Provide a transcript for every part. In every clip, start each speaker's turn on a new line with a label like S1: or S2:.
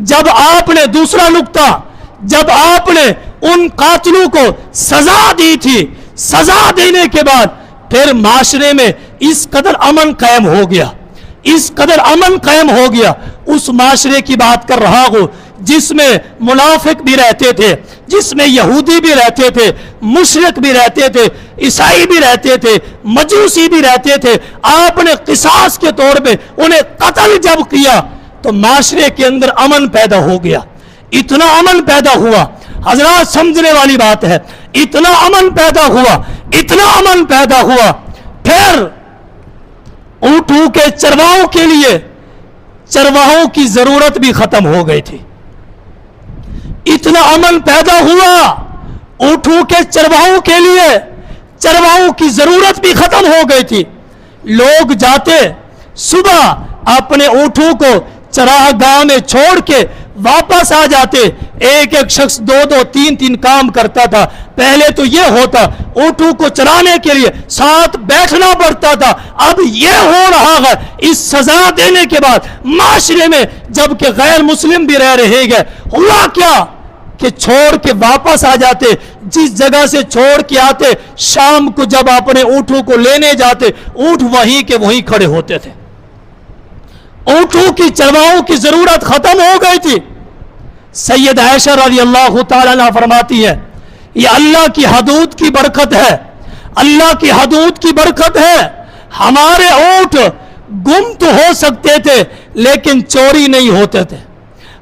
S1: जब आपने दूसरा नुक्ता, जब आपने उन कातिलों को सजा दी थी, सजा देने के बाद फिर माशरे में इस कदर अमन कायम हो गया, इस कदर अमन कायम हो गया। उस माशरे की बात कर रहा हूं जिसमें मुनाफिक भी रहते थे, जिसमें यहूदी भी रहते थे, मुशरिक भी रहते थे, ईसाई भी रहते थे, मजूसी भी रहते थे। आपने किसास के तौर पे उन्हें कत्ल जब किया तो माशरे के अंदर अमन पैदा हो गया। इतना अमन पैदा हुआ, हजरात समझने वाली बात है, इतना अमन पैदा हुआ, इतना अमन पैदा हुआ। फिर ऊंटों के चरवाहों के लिए चरवाहों की जरूरत भी खत्म हो गई थी। इतना अमन पैदा हुआ, ऊंटों के चरवाहों के लिए चरवाहों की जरूरत भी खत्म हो गई थी। लोग जाते सुबह अपने ऊंटों को चरागाह में छोड़ के वापस आ जाते। एक एक शख्स दो दो तीन तीन काम करता था। पहले तो यह होता ऊंटों को चराने के लिए साथ बैठना पड़ता था, अब यह हो रहा है इस सजा देने के बाद माशरे में, जबकि गैर मुस्लिम भी रह रहे हैं। हुआ क्या कि छोड़ के वापस आ जाते, जिस जगह से छोड़ के आते शाम को जब अपने ऊंटों को लेने जाते ऊंट वहीं के वहीं खड़े होते थे। ऊंटों की चरवाहों की जरूरत खत्म हो गई थी। सैयद आयशा रज़ी अल्लाह तआला अन्हा फरमाती है, ये अल्लाह की हदूद की बरकत है, अल्लाह की हदूद की बरकत है। हमारे ऊंट गुम तो हो सकते थे लेकिन चोरी नहीं होते थे।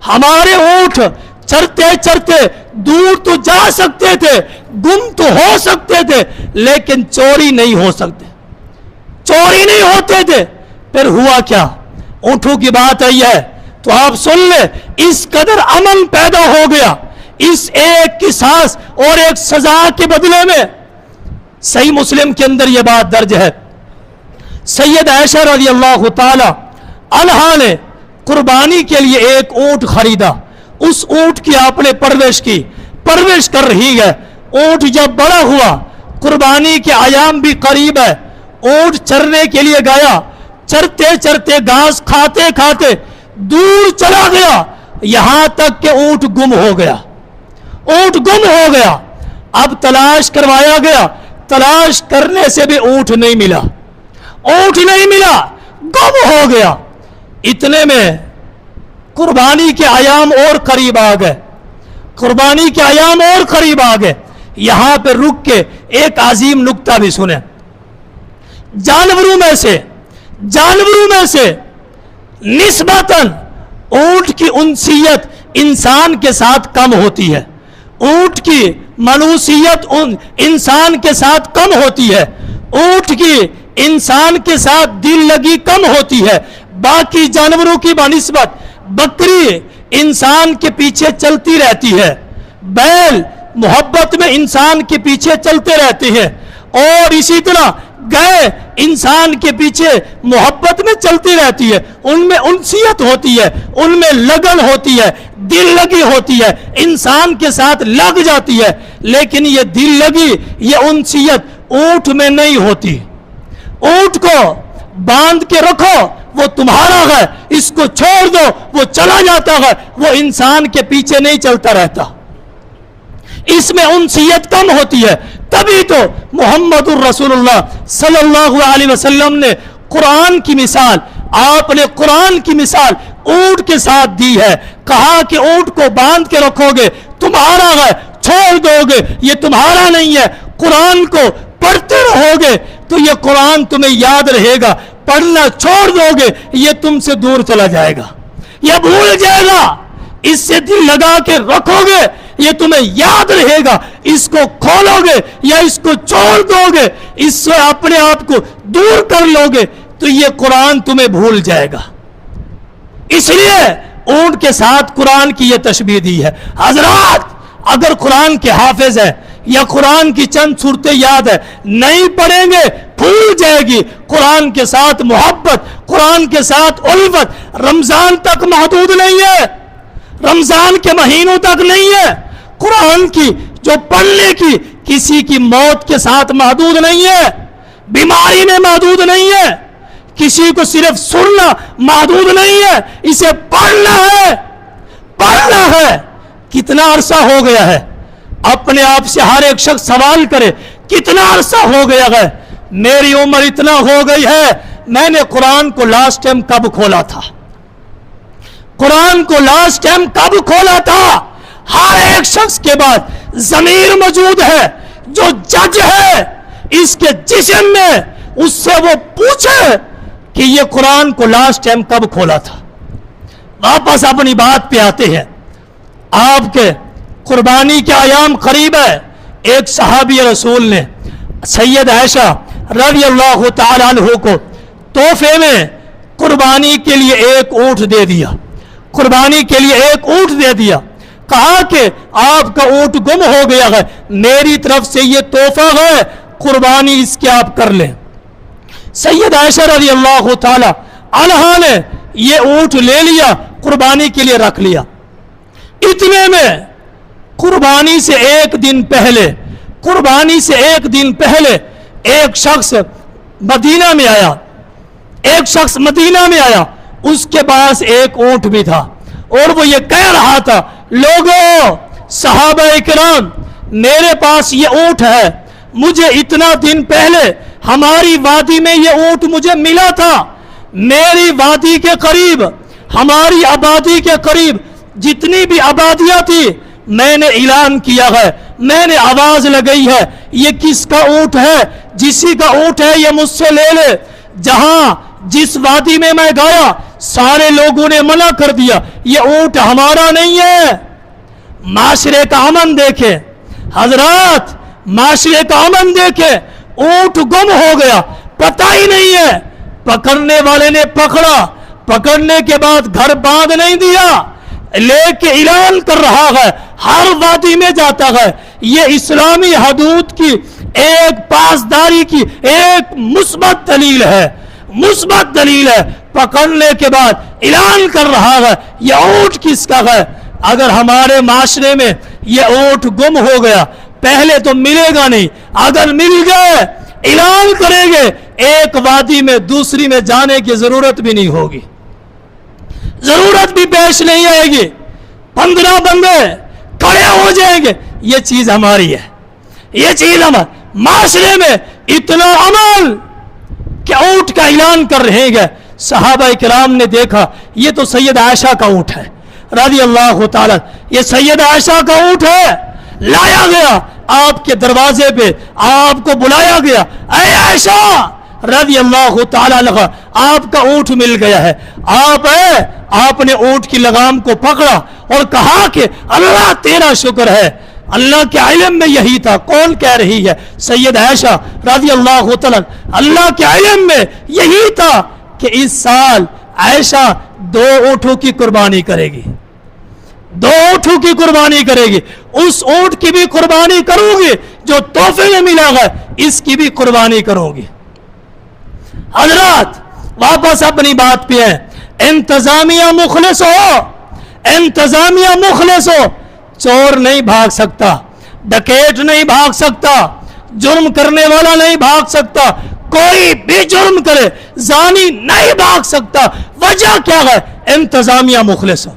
S1: हमारे ऊंट चरते चरते दूर तो जा सकते थे, गुम तो हो सकते थे लेकिन चोरी नहीं हो सकते, चोरी नहीं होते थे। फिर हुआ क्या? ऊंटों की बात आई है तो आप सुन ले, इस कदर अमन पैदा हो गया इस एक की सांस और एक सजा के बदले में। सही मुस्लिम के अंदर यह बात दर्ज है, सैयद आयशा रज़ी अल्लाह तआला अन्हा ने कुर्बानी के लिए एक ऊंट खरीदा। उस ऊंट की आपने परवरिश कर रही है। ऊंट जब बड़ा हुआ, कुर्बानी के आयाम भी करीब है, ऊंट चरने के लिए गया। चरते चरते घास खाते खाते दूर चला गया, यहां तक कि ऊंट गुम हो गया। ऊंट गुम हो गया। अब तलाश करवाया गया, तलाश करने से भी ऊंट नहीं मिला, ऊंट नहीं मिला, गुम हो गया। इतने में कुर्बानी के आयाम और करीब आ गए, कुर्बानी के आयाम और करीब आ गए। यहां पर रुक के एक अजीम नुक्ता भी सुने। जानवरों में से निस्बतन ऊंट की उनसियत इंसान के साथ कम होती है, ऊंट की मनुसियत इंसान के साथ कम होती है, ऊंट की इंसान के साथ दिल लगी कम होती है। बाकी जानवरों की बनिस्बत बकरी इंसान के पीछे चलती रहती है, बैल मोहब्बत में इंसान के पीछे चलते रहते हैं, और इसी तरह गाय इंसान के पीछे मोहब्बत में चलती रहती है। उनमें उनसियत होती है, उनमें लगन होती है, दिल लगी होती है, इंसान के साथ लग जाती है। लेकिन ये दिल लगी, ये उनसियत ऊंट में नहीं होती। ऊंट को बांध के रखो, वो तुम्हारा है, इसको छोड़ दो वो चला जाता है, वो इंसान के पीछे नहीं चलता रहता। इसमें उनसियत कम होती है। तभी तो मुहम्मदुर रसूलुल्लाह सल्लल्लाहु अलैहि वसल्लम ने कुरान की मिसाल, आपने कुरान की मिसाल ऊंट के साथ दी है। कहा कि ऊंट को बांध के रखोगे तुम्हारा है, छोड़ दोगे ये तुम्हारा नहीं है। कुरान को पढ़ते रहोगे तो ये कुरान तुम्हें याद रहेगा, पढ़ना छोड़ दोगे ये तुमसे दूर चला जाएगा, ये भूल जाएगा। इससे दिल लगा के रखोगे ये तुम्हें याद रहेगा, इसको खोलोगे या इसको छोड़ दोगे, इससे अपने आप को दूर कर लोगे तो ये कुरान तुम्हें भूल जाएगा। इसलिए ऊंट के साथ कुरान की ये तशबीह दी है। हजरात, अगर कुरान के हाफिज है या कुरान की चंद सूरतें याद है, नहीं पढ़ेंगे भूल जाएगी। कुरान के साथ मोहब्बत, कुरान के साथ उल्फत रमजान तक महदूद नहीं है, रमजान के महीनों तक नहीं है। कुरान की जो पढ़ने की किसी की मौत के साथ महदूद नहीं है, बीमारी में महदूद नहीं है, किसी को सिर्फ सुनना महदूद नहीं है, इसे पढ़ना है। कितना अरसा हो गया है? अपने आप से हर एक शख्स सवाल करे, कितना अरसा हो गया है? मेरी उम्र इतना हो गई है, मैंने कुरान को लास्ट टाइम कब खोला था? कुरान को लास्ट टाइम कब खोला था? हर एक शख्स के बाद ज़मीर मौजूद है, जो जज है इसके जिस्म में, उससे वो पूछे कि ये कुरान को लास्ट टाइम कब खोला था। वापस अपनी बात पे आते हैं। आपके कुर्बानी के आयाम करीब है। एक सहाबी रसूल ने सैयद आयशा रज़ी अल्लाह तआला अन्हु को तोहफे में कुर्बानी के लिए एक ऊंट दे दिया। कुर्बानी के लिए एक ऊंट दे दिया। कहा कि आपका ऊंट गुम हो गया है, मेरी तरफ से ये तोहफा है, कुर्बानी इसके आप कर लें। सैयद आयशा रज़ी अल्लाह तआला अन्हा ने ये ऊंट ले लिया, कुर्बानी के लिए रख लिया। इतने में कुर्बानी से एक दिन पहले एक शख्स मदीना में आया। उसके पास एक ऊंट भी था और वो ये कह रहा था, लोगों, सहाबा इकराम, मेरे पास ये ऊंट है, मुझे इतना दिन पहले हमारी वादी में ये ऊंट मुझे मिला था। मेरी वादी के करीब, हमारी आबादी के करीब जितनी भी आबादियां थी, मैंने ऐलान किया है, मैंने आवाज लगाई है, ये किसका ऊंट है? जिसी का ऊंट है ये मुझसे ले ले। जिस वादी में मैं गया, सारे लोगों ने मना कर दिया, ये ऊंट हमारा नहीं है। माशरे का अमन देखे हजरात, माशरे का अमन देखे। ऊंट गुम हो गया, पता ही नहीं है। पकड़ने वाले ने पकड़ने के बाद घर बांध नहीं दिया, लेके ऐलान कर रहा है, हर वादी में जाता है। ये इस्लामी हदूद की एक पासदारी की एक मुस्बत दलील है। पकड़ने के बाद ऐलान कर रहा है, ये ऊंट किसका है? अगर हमारे माशरे में ये ऊंट गुम हो गया, पहले तो मिलेगा नहीं, अगर मिल गए ऐलान करेंगे, एक वादी में दूसरी में जाने की जरूरत भी नहीं होगी, जरूरत भी पेश नहीं आएगी। 15 बंदे खड़े हो जाएंगे, ये चीज हमारी है, ये चीज हमारे माशरे में इतना अमल कि ऊंट का ऐलान कर रहे हैं। सहाबा इकराम ने देखा, ये तो सैयद आयशा का ऊंट है रज़ी अल्लाह तआला, ये सैयद आयशा का ऊंट है। लाया गया आपके दरवाजे पे, आपको बुलाया गया, ऐ आयशा रज़ी अल्लाह तआला अन्हा, आपका ऊंट मिल गया है। आपने ऊंट की लगाम को पकड़ा और कहा कि अल्लाह तेरा शुक्र है, अल्लाह के इल्म में यही था। कौन कह रही है? सैयद आयशा रज़ी अल्लाह तआला, अल्लाह के इल्म में यही था कि इस साल आयशा 2 ऊंटों की कुर्बानी करेगी, 2 ऊंटों की कुर्बानी करेगी। उस ऊंट की भी कुर्बानी करूंगी जो तोहफे में मिला है, इसकी भी कुर्बानी करूंगी। हजरात, वापस अपनी बात पे है। इंतजामिया मुखलिस हो, चोर नहीं भाग सकता, डकैत नहीं भाग सकता, जुर्म करने वाला नहीं भाग सकता, कोई भी जुर्म करे जानी नहीं भाग सकता। वजह क्या है? इंतजामिया मुखलिस हो।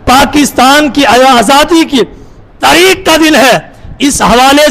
S1: पाकिस्तान की आजादी की तारीख का दिन है, इस हवाले से